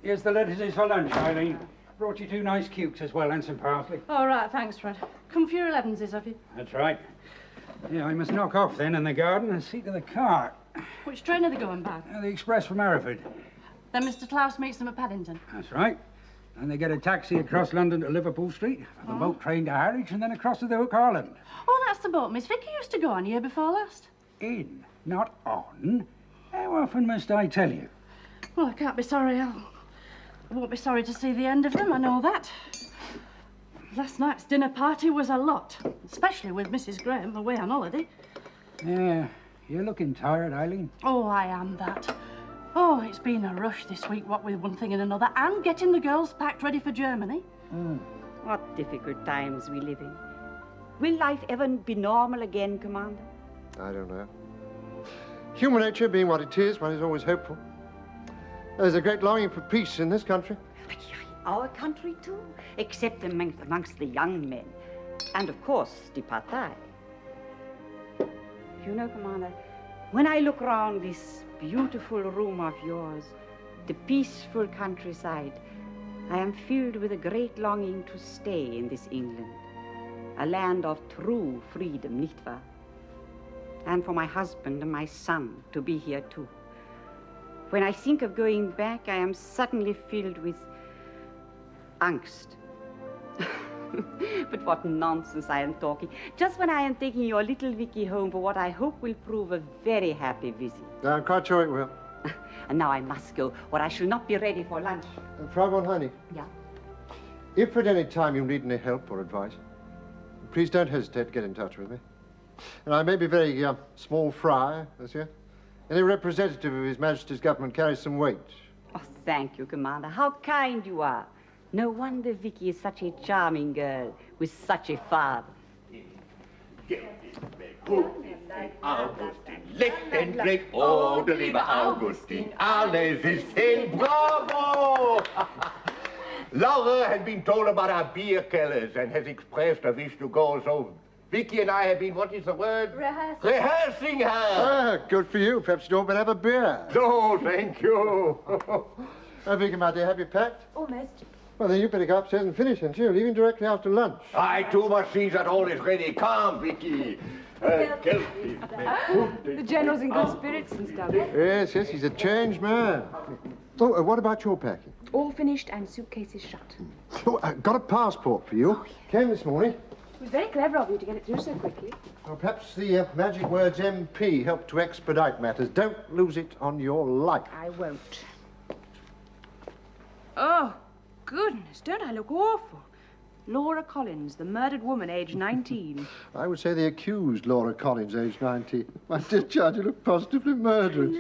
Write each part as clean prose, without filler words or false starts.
Here's the lettuces for lunch, Eileen. Brought you 2 nice cukes as well and some parsley. All right, thanks, Fred. Come for your 11s, have you? That's right. Yeah, I must knock off then in the garden and see to the car. Which train are they going by? The express from Hereford. Then Mr. Klaus meets them at Paddington. That's right. And they get a taxi across London to Liverpool Street, the boat train to Harwich, and then across to the Hook Island. Oh, that's the boat Miss Vicky used to go on year before last. In, not on. How often must I tell you? Well, I can't be sorry. I won't be sorry to see the end of them, I know that. Last night's dinner party was a lot, especially with Mrs. Graham away on holiday. Yeah, you're looking tired, Eileen. Oh, I am that. Oh, it's been a rush this week, what with one thing and another, and getting the girls packed ready for Germany. What difficult times we live in. Will life ever be normal again, Commander? I don't know. Human nature being what it is, one is always hopeful. There's a great longing for peace in this country. Our country, too, except amongst the young men. And, of course, the Partei. You know, Commander, when I look round this beautiful room of yours, the peaceful countryside, I am filled with a great longing to stay in this England, a land of true freedom, nicht wahr? And for my husband and my son to be here, too. When I think of going back, I am suddenly filled with angst. But what nonsense I am talking. Just when I am taking your little Vicky home for what I hope will prove a very happy visit. I'm quite sure it will. And now I must go, or I shall not be ready for lunch. Frau von Heinig. Yeah? If at any time you need any help or advice, please don't hesitate to get in touch with me. And I may be very small fry this year. Any representative of His Majesty's government carries some weight. Oh, thank you, Commander. How kind you are. No wonder Vicky is such a charming girl with such a father. Augustin, Licht Blick, oh, du lieber Augustin, alles ist in bravo! Laura had been told about our beer killers and has expressed a wish to go, so Vicky and I have been, what is the word? Rehearsing her. Ah, good for you. Perhaps you don't have a beer. No, thank you. Vicky, my dear, have you packed? Almost. Well, then you better go upstairs and finish, and you're leaving directly after lunch. I too must see that all is ready. Come, Vicky. The General's in good spirits and stuff. Yes, he's a changed man. Oh, what about your packing? All finished and suitcases shut. Oh, I got a passport for you. Came this morning. It was very clever of you to get it through so quickly. Well, perhaps the magic words MP help to expedite matters. Don't lose it on your life. I won't. Oh, goodness, don't I look awful? Laura Collins, the murdered woman, aged 19. I would say the accused Laura Collins, aged 19. My dear child, you look positively murderous.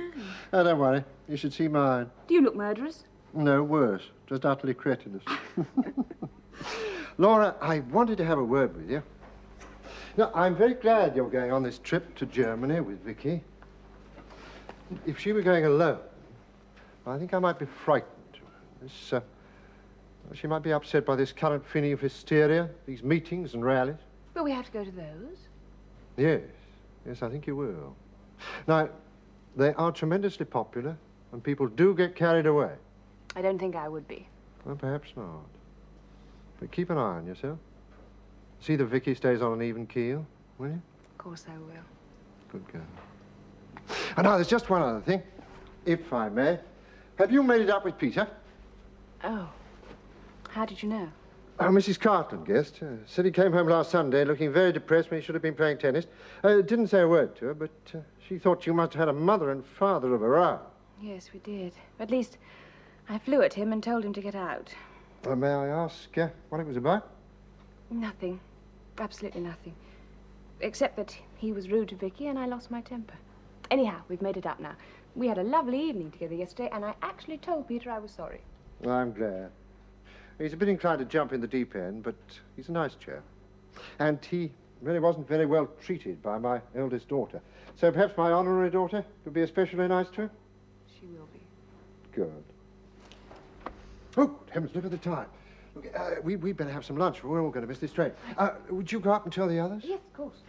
Oh, don't worry. You should see mine. Do you look murderous? No, worse. Just utterly cretinous. Laura, I wanted to have a word with you. Now, I'm very glad you're going on this trip to Germany with Vicky. If she were going alone, I think I might be frightened. She might be upset by this current feeling of hysteria, these meetings and rallies. But we have to go to those. Yes, I think you will. Now, they are tremendously popular, and people do get carried away. I don't think I would be. Well, perhaps not. But keep an eye on yourself. See that Vicky stays on an even keel, will you? Of course I will. Good girl. And now, there's just one other thing, if I may. Have you made it up with Peter? Oh. How did you know? Oh, Mrs. Cartland guessed. Said he came home last Sunday looking very depressed when he should have been playing tennis. Didn't say a word to her, but she thought you must have had a mother and father of a row. Yes, we did. At least, I flew at him and told him to get out. May I ask what it was about? Nothing. Absolutely nothing. Except that he was rude to Vicky and I lost my temper. Anyhow, we've made it up now. We had a lovely evening together yesterday and I actually told Peter I was sorry. Well, I'm glad. He's a bit inclined to jump in the deep end, but he's a nice chap. And he really wasn't very well treated by my eldest daughter. So perhaps my honorary daughter could be especially nice to him? She will be. Good. Oh, good heavens, look at the time. Look, we'd better have some lunch. We're all going to miss this train. Would you go up and tell the others? Yes, of course.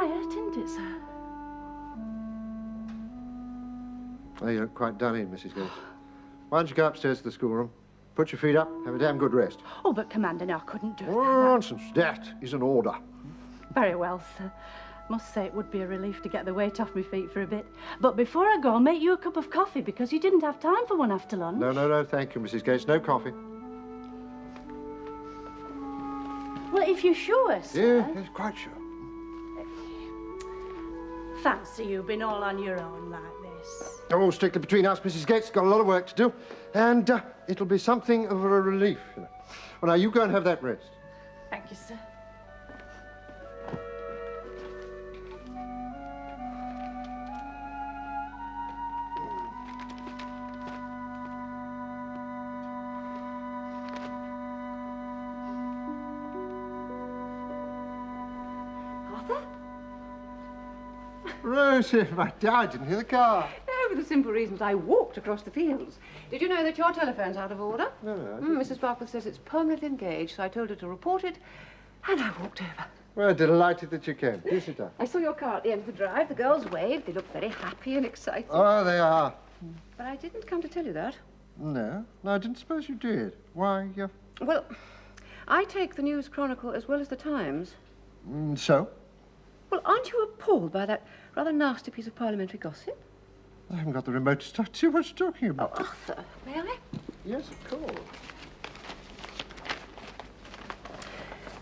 quiet, isn't it, sir? Oh, you look quite done in, Mrs. Gates. Why don't you go upstairs to the schoolroom, put your feet up, have a damn good rest. Oh, but, Commander, no, I couldn't do Oh, that. nonsense. That is an order. Very well, sir. Must say it would be a relief to get the weight off my feet for a bit. But before I go, I'll make you a cup of coffee because you didn't have time for one after lunch. No, thank you, Mrs. Gates. No coffee. Well, if you're sure, sir. Yeah, yes, quite sure. Fancy you been all on your own like this. Oh, strictly between us, Mrs. Gates. Got a lot of work to do. And it'll be something of a relief, you know. Well, now, you go and have that rest. Thank you, sir. Rosie, my dear, I didn't hear the car. No, for the simple reason that I walked across the fields. Did you know that your telephone's out of order? No, I didn't. Mrs. Barkworth says it's permanently engaged, so I told her to report it, and I walked over. Well, delighted that you came. Do sit down. I saw your car at the end of the drive. The girls waved. They looked very happy and excited. Oh, they are. But I didn't come to tell you that. No, I didn't suppose you did. Why, Well, I take the News Chronicle as well as the Times. So? Well, aren't you appalled by that rather nasty piece of parliamentary gossip? I haven't got the remotest idea what you're talking Oh, about. Arthur, may I? Yes, of course.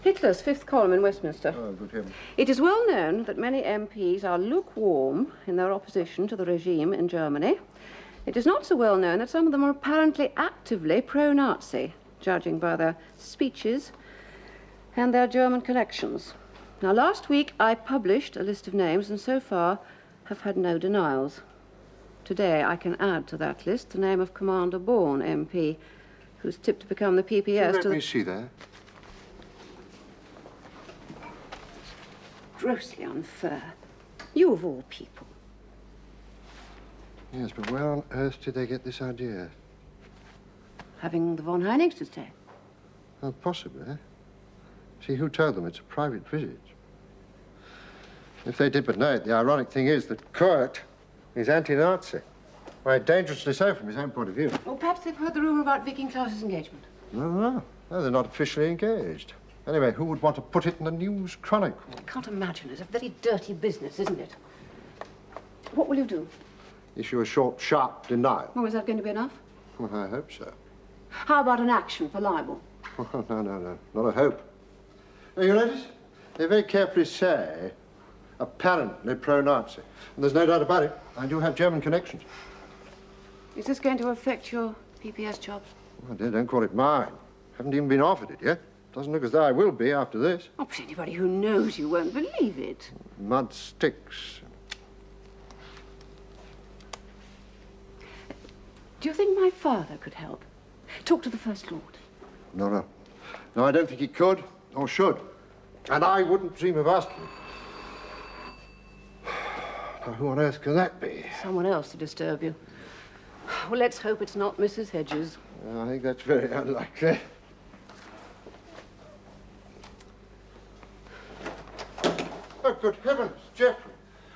Hitler's fifth column in Westminster. Oh, good heavens. It is well known that many MPs are lukewarm in their opposition to the regime in Germany. It is not so well known that some of them are apparently actively pro-Nazi, judging by their speeches and their German connections. Now, last week I published a list of names and so far have had no denials. Today I can add to that list the name of Commander Bourne, MP, who's tipped to become the PPS Let to me the... see that. Grossly unfair. You of all people. Yes, but where on earth did they get this idea? Having the von Heinigs to stay. Well, possibly. See, who told them it's a private visit? If they did but know it, the ironic thing is that Kurt is anti-Nazi. Why, dangerously so from his own point of view. Or perhaps they've heard the rumour about Vicky and Klaus's engagement. No, they're not officially engaged. Anyway, who would want to put it in the News Chronicle? I can't imagine. It's a very dirty business, isn't it? What will you do? Issue a short, sharp denial. Oh, is that going to be enough? Well, I hope so. How about an action for libel? Oh, no, not a hope. Now, you notice? They very carefully say, apparently pro-Nazi. And there's no doubt about it. I do have German connections. Is this going to affect your PPS job? Oh, dear, don't call it mine. Haven't even been offered it yet. Doesn't look as though I will be after this. Oh, but anybody who knows you won't believe it. Mud sticks. Do you think my father could help? Talk to the First Lord. No, I don't think he could or should. And I wouldn't dream of asking him. Now, who on earth can that be? Someone else to disturb you. Well, let's hope it's not Mrs. Hedges. I think that's very unlikely. Oh, good heavens, Geoffrey.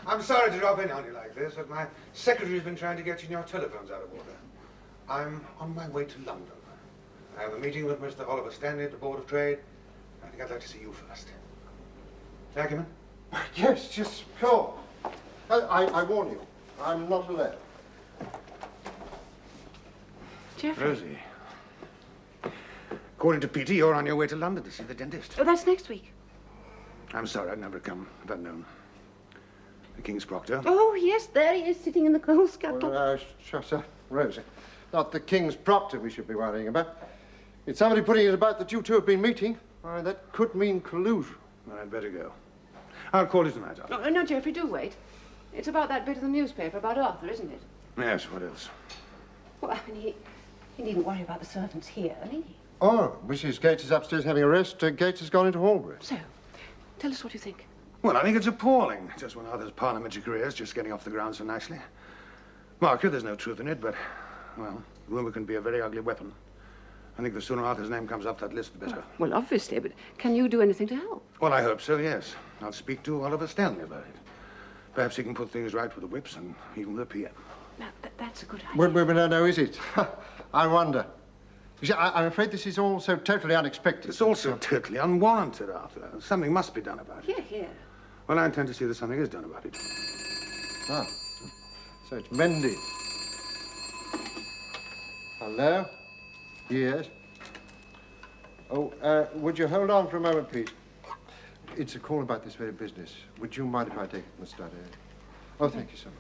I'm sorry to drop in on you like this, but my secretary's been trying to get you and your telephones out of order. I'm on my way to London. I have a meeting with Mr. Oliver Stanley at the Board of Trade. I think I'd like to see you first. Argument? Yes, just sure. I warn you, I'm not alone. Geoffrey. Rosie. According to Peter, you're on your way to London to see the dentist. Oh, that's next week. I'm sorry, I'd never come if I'd known. The King's Proctor. Oh, yes, there he is, sitting in the coal scuttle. Well, shut up, Rosie. Not the King's Proctor we should be worrying about. It's somebody putting it about that you two have been meeting. Why, that could mean collusion. Well, I'd better go. I'll call you tonight, Arthur. No, Geoffrey, do wait. It's about that bit of the newspaper about Arthur, isn't it? Yes, what else? Well, I mean, he needn't worry about the servants here, need he? Oh, Mrs. Gates is upstairs having a rest. Gates has gone into Horbury. So, tell us what you think. Well, I think it's appalling, just when Arthur's parliamentary career is just getting off the ground so nicely. Mark you, there's no truth in it, but, well, rumour can be a very ugly weapon. I think the sooner Arthur's name comes up that list, the better. Well, obviously, but can you do anything to help? Well, I hope so, yes. I'll speak to Oliver Stanley about it. Perhaps he can put things right with the whips and even the PM. Now, that's a good idea. Well, no, is it? I wonder. You see, I'm afraid this is all so totally unexpected. It's also totally unwarranted, Arthur. Something must be done about it. Here. Well, I intend to see that something is done about it. Ah, so it's Mendy. Hello? Yes? Oh, would you hold on for a moment, please? It's a call about this very business. Would you mind if I take it from the study? Oh, thank you so much.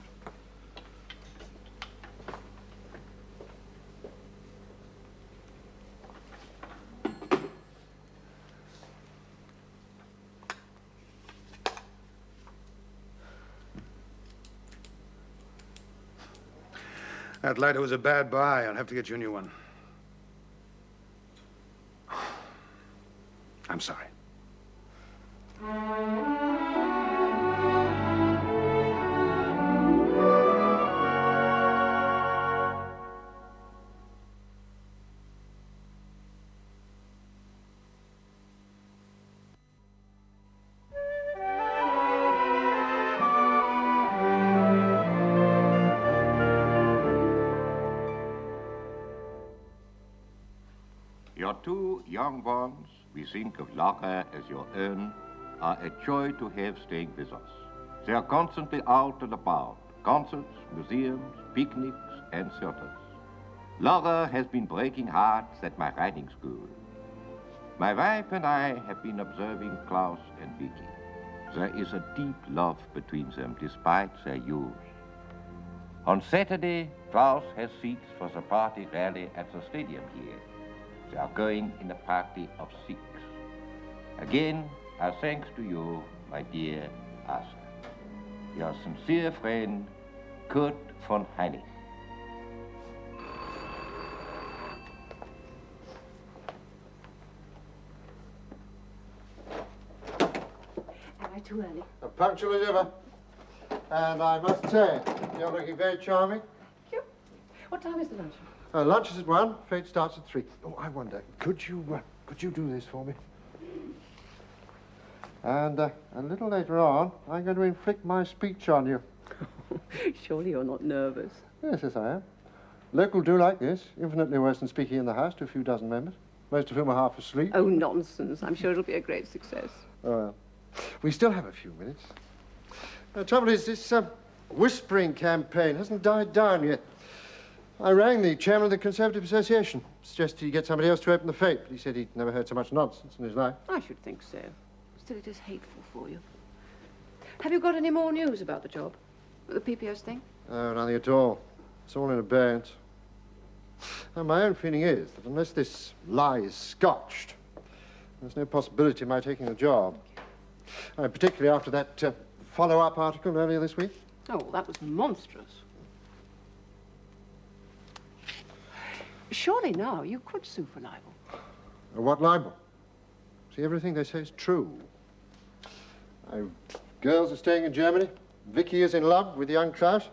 That lighter was a bad buy. I'll have to get you a new one. I'm sorry. Your two young ones, we think of Laura as your own, are a joy to have staying with us. They are constantly out and about, concerts, museums, picnics, and theaters. Laura has been breaking hearts at my riding school. My wife and I have been observing Klaus and Vicky. There is a deep love between them despite their youth. On Saturday, Klaus has seats for the party rally at the stadium here. They are going in a party of 6. Again, our thanks to you, my dear Arthur. Your sincere friend, Kurt von Heinig. Am I too early? Punctual as ever. And I must say, you're looking very charming. Thank you. What time is the lunch? Lunch is at 1, fete starts at 3. Oh, I wonder, could you do this for me? And a little later on, I'm going to inflict my speech on you. Surely you're not nervous. Yes, I am. Local do like this, infinitely worse than speaking in the House to a few dozen members, most of whom are half asleep. Oh, nonsense. I'm sure it'll be a great success. Oh, well. We still have a few minutes. The trouble is, this whispering campaign hasn't died down yet. I rang the chairman of the Conservative Association, suggested he get somebody else to open the fete, but he said he'd never heard so much nonsense in his life. I should think so. Still, it is hateful for you. Have you got any more news about the job? The PPS thing? Oh, nothing at all. It's all in abeyance. And my own feeling is that unless this lie is scotched, there's no possibility of my taking the job. Particularly after that follow-up article earlier this week. Oh, that was monstrous. Surely now you could sue for libel. What libel? See, everything they say is true. Girls are staying in Germany. Vicky is in love with young Klaus.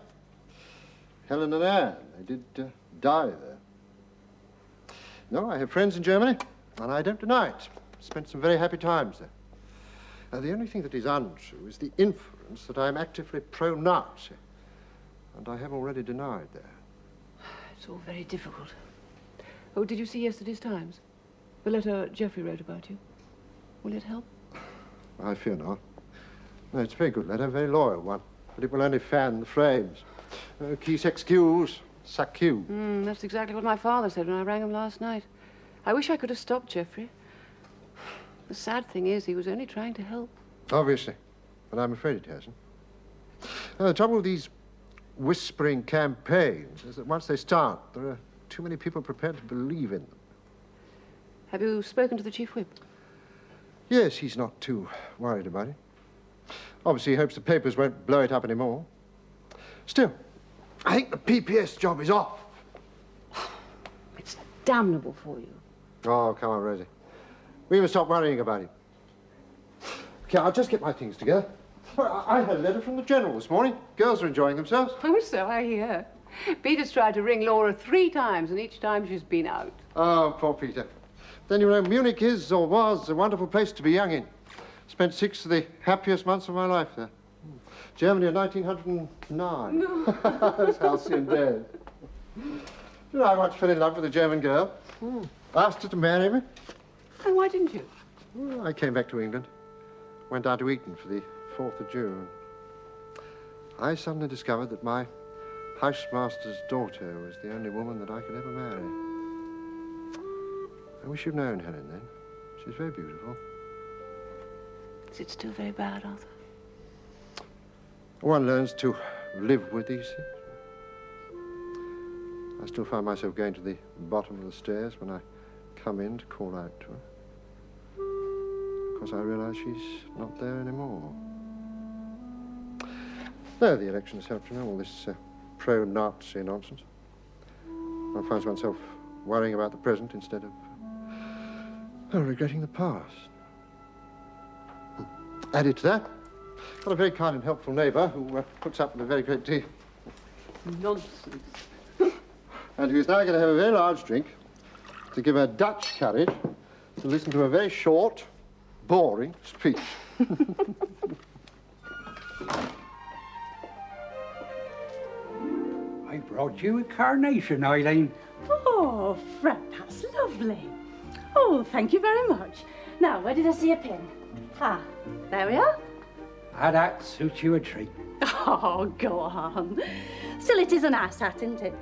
Helen and Anne, they did die there. No, I have friends in Germany, and I don't deny it. Spent some very happy times there. The only thing that is untrue is the inference that I'm actively pro-Nazi. And I have already denied that. It's all very difficult. Oh, did you see yesterday's Times? The letter Geoffrey wrote about you. Will it help? I fear not. No, it's a very good letter, a very loyal one. But it will only fan the flames. Qui s'excuse, s'accuse. That's exactly what my father said when I rang him last night. I wish I could have stopped Geoffrey. The sad thing is, he was only trying to help. Obviously. But I'm afraid it hasn't. The trouble with these whispering campaigns is that once they start, there are too many people prepared to believe in them. Have you spoken to the Chief Whip? Yes, he's not too worried about it. Obviously, he hopes the papers won't blow it up anymore. Still, I think the PPS job is off. It's damnable for you. Oh, come on, Rosie. We must stop worrying about it. Okay, I'll just get my things together. Well, I had a letter from the General this morning. Girls are enjoying themselves. Oh, so I hear. Peter's tried to ring Laura 3 times, and each time she's been out. Oh, poor Peter. Then you know, Munich is or was a wonderful place to be young in. Spent 6 of the happiest months of my life there. Germany in 1909. That's halcyon days. You know, I once fell in love with a German girl. Asked her to marry me. And why didn't you? Well, I came back to England. Went down to Eton for the 4th of June. I suddenly discovered that my housemaster's daughter was the only woman that I could ever marry. I wish you'd known Helen then. She's very beautiful. Is it still very bad, Arthur? One learns to live with these things. I still find myself going to the bottom of the stairs when I come in to call out to her. Of course, I realise she's not there anymore. No, the elections helped, you know, all this pro-Nazi nonsense. One finds oneself worrying about the present instead of regretting the past. Added to that, got a very kind and helpful neighbour who puts up with a very great deal. Nonsense. And who's now going to have a very large drink to give her Dutch courage to listen to a very short, boring speech. I brought you a carnation, Eileen. Oh, Fred, that's lovely. Oh, thank you very much. Now, where did I see a pin? Ah, there we are. Ah, that suits you a treat. Oh, go on. Still, it is a nice hat, isn't it?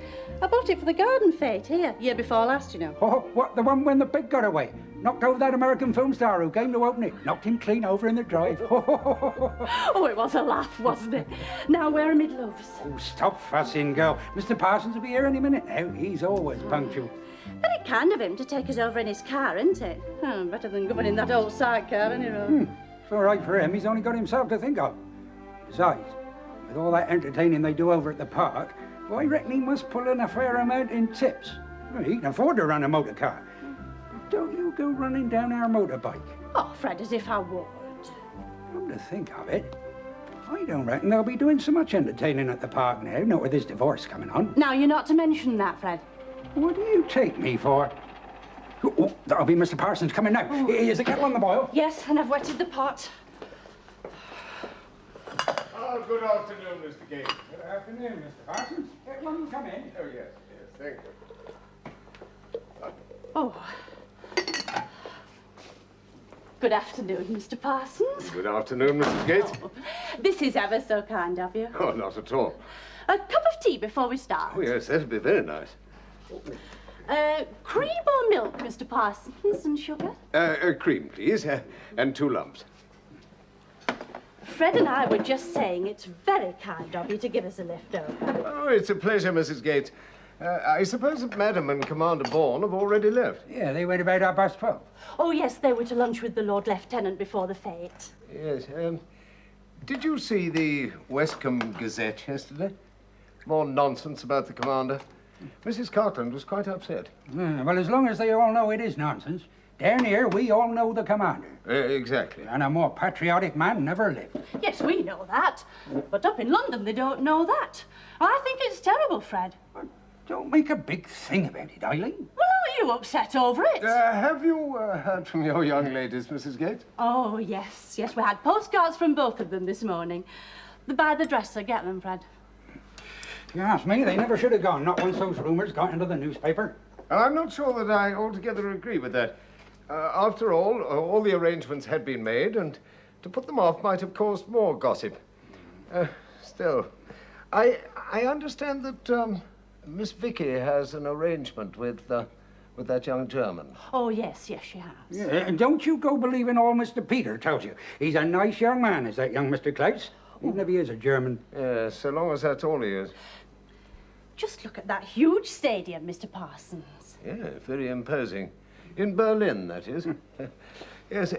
I bought it for the garden fete here, year before last, you know. Oh, what, the one when the pig got away? Knocked over that American film star who came to open it. Knocked him clean over in the drive. Oh, it was a laugh, wasn't it? Now, where are my gloves? Oh, stop fussing, girl. Mr. Parsons will be here any minute now. He's always punctual. Very kind of him to take us over in his car, isn't it? Oh, better than going in that old sidecar, anyway. It's all right for him. He's only got himself to think of. Besides, with all that entertaining they do over at the park, well, I reckon he must pull in a fair amount in tips. Well, he can afford to run a motor car. But don't you go running down our motorbike. Oh, Fred, as if I would. Come to think of it, I don't reckon they'll be doing so much entertaining at the park now, not with this divorce coming on. Now, you're not to mention that, Fred. What do you take me for? Oh, that'll be Mr. Parsons coming now. Oh. Is the kettle on the boil? Yes, and I've wetted the pot. Oh, good afternoon, Mr. Gates. Good afternoon, Mr. Parsons. Everyone come in. Oh, yes, thank you. Oh. Good afternoon, Mr. Parsons. Good afternoon, Mrs. Gates. Oh, this is ever so kind of you. Oh, not at all. A cup of tea before we start. Oh, yes, that'd be very nice. Cream or milk, Mr. Parsons, and sugar? Cream, please, and 2 lumps. Fred and I were just saying it's very kind of you to give us a lift over. Oh, it's a pleasure, Mrs. Gates. I suppose that Madam and Commander Bourne have already left. Yeah, they went about 12:30. Oh, yes, they were to lunch with the Lord Lieutenant before the fete. Yes, did you see the Westcombe Gazette yesterday? More nonsense about the Commander. Mrs. Cartland was quite upset. Well, as long as they all know it is nonsense. Down here, we all know the commander. Exactly. And a more patriotic man never lived. Yes, we know that. But up in London, they don't know that. I think it's terrible, Fred. Don't make a big thing about it, Eileen. Well, are you upset over it? Have you heard from your young ladies, Mrs. Gates? Oh, yes. Yes, we had postcards from both of them this morning. By the dresser. Get them, Fred. If you ask me, they never should have gone, not once those rumours got into the newspaper. I'm not sure that I altogether agree with that. After all the arrangements had been made, and to put them off might have caused more gossip. Still, I understand that Miss Vicky has an arrangement with that young German. Oh, yes, yes, she has. Yeah, and don't you go believing all Mr. Peter tells you. He's a nice young man, is that young Mr. Klaus, even if he is a German. Yes, so long as that's all he is. Just look at that huge stadium, Mr. Parsons. Yeah, very imposing. In Berlin, that is. Yes,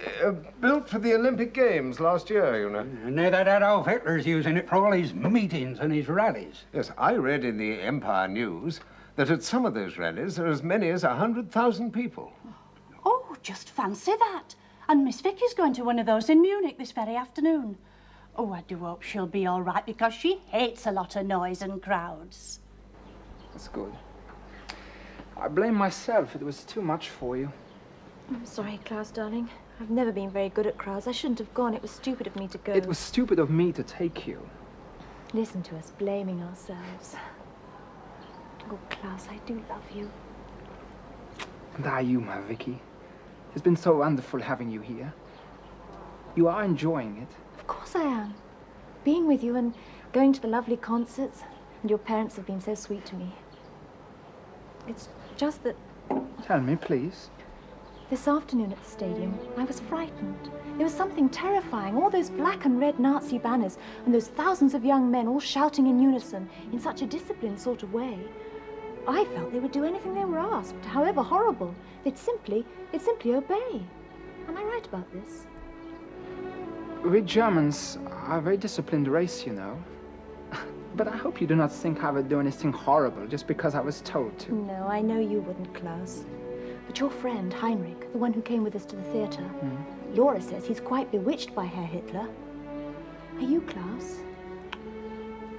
built for the Olympic Games last year, you know. And now that Adolf Hitler's using it for all his meetings and his rallies. Yes, I read in the Empire News that at some of those rallies there are as many as 100,000 people. Oh, just fancy that. And Miss Vicky's going to one of those in Munich this very afternoon. Oh, I do hope she'll be all right, because she hates a lot of noise and crowds. That's good. I blame myself. It was too much for you. I'm sorry, Klaus, darling. I've never been very good at crowds. I shouldn't have gone. It was stupid of me to go. It was stupid of me to take you. Listen to us blaming ourselves. Oh, Klaus, I do love you. And are you, my Vicky? It's been so wonderful having you here. You are enjoying it. Of course I am. Being with you and going to the lovely concerts, and your parents have been so sweet to me. It's just that Tell me, please. this afternoon at the stadium, I was frightened. There was something terrifying. All those black and red Nazi banners and those thousands of young men all shouting in unison in such a disciplined sort of way. I felt they would do anything they were asked, however horrible. They'd simply obey. Am I right about this? We Germans are a very disciplined race, you know. But I hope you do not think I would do anything horrible just because I was told to. No, I know you wouldn't, Klaus. But your friend, Heinrich, the one who came with us to the theatre, Laura says he's quite bewitched by Herr Hitler. Are you, Klaus?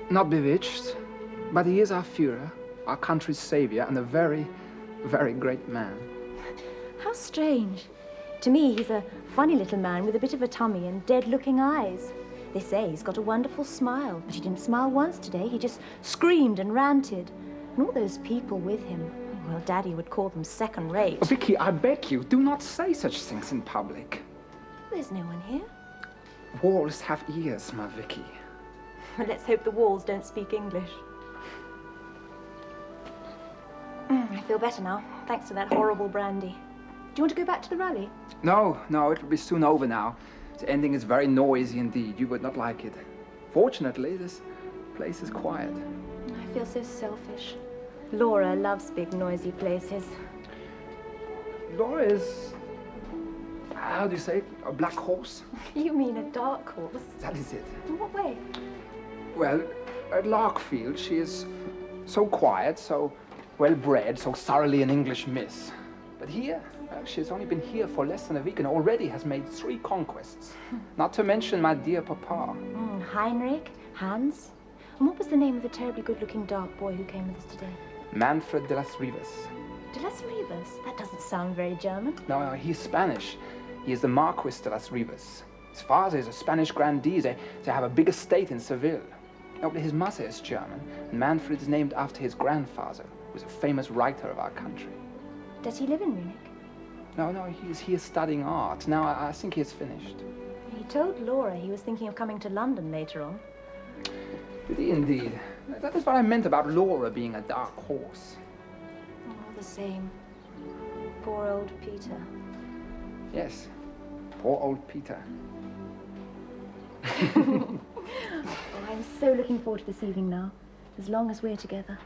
Not bewitched, but he is our Führer, our country's savior, and a very, very great man. How strange. To me, he's a funny little man with a bit of a tummy and dead-looking eyes. They say he's got a wonderful smile, but he didn't smile once today. He just screamed and ranted. And all those people with him, well, Daddy would call them second-rate. Oh, Vicky, I beg you, do not say such things in public. There's no one here. Walls have ears, my Vicky. Well, let's hope the walls don't speak English. I feel better now, thanks to that horrible brandy. Do you want to go back to the rally? No, it will be soon over now. The ending is very noisy indeed. You would not like it. Fortunately, this place is quiet. I feel so selfish. Laura loves big, noisy places. Laura is, how do you say it, a black horse? You mean a dark horse? That is it. In what way? Well, at Larkfield, she is so quiet, so well-bred, so thoroughly an English miss. But here, well, she's only been here for less than a week and already has made 3 conquests. Not to mention my dear papa. Heinrich, Hans. And what was the name of the terribly good-looking dark boy who came with us today? Manfred de las Rivas. De las Rivas? That doesn't sound very German. No, he's Spanish. He is the Marquis de las Rivas. His father is a Spanish grandee. They have a big estate in Seville. No, but his mother is German, and Manfred is named after his grandfather, who was a famous writer of our country. Does he live in Munich? No, he's here studying art. Now, I think he is finished. He told Laura he was thinking of coming to London later on. Did he indeed? That is what I meant about Laura being a dark horse. All the same. Poor old Peter. Yes, poor old Peter. I'm so looking forward to this evening now, as long as we're together.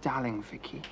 Darling Vicky,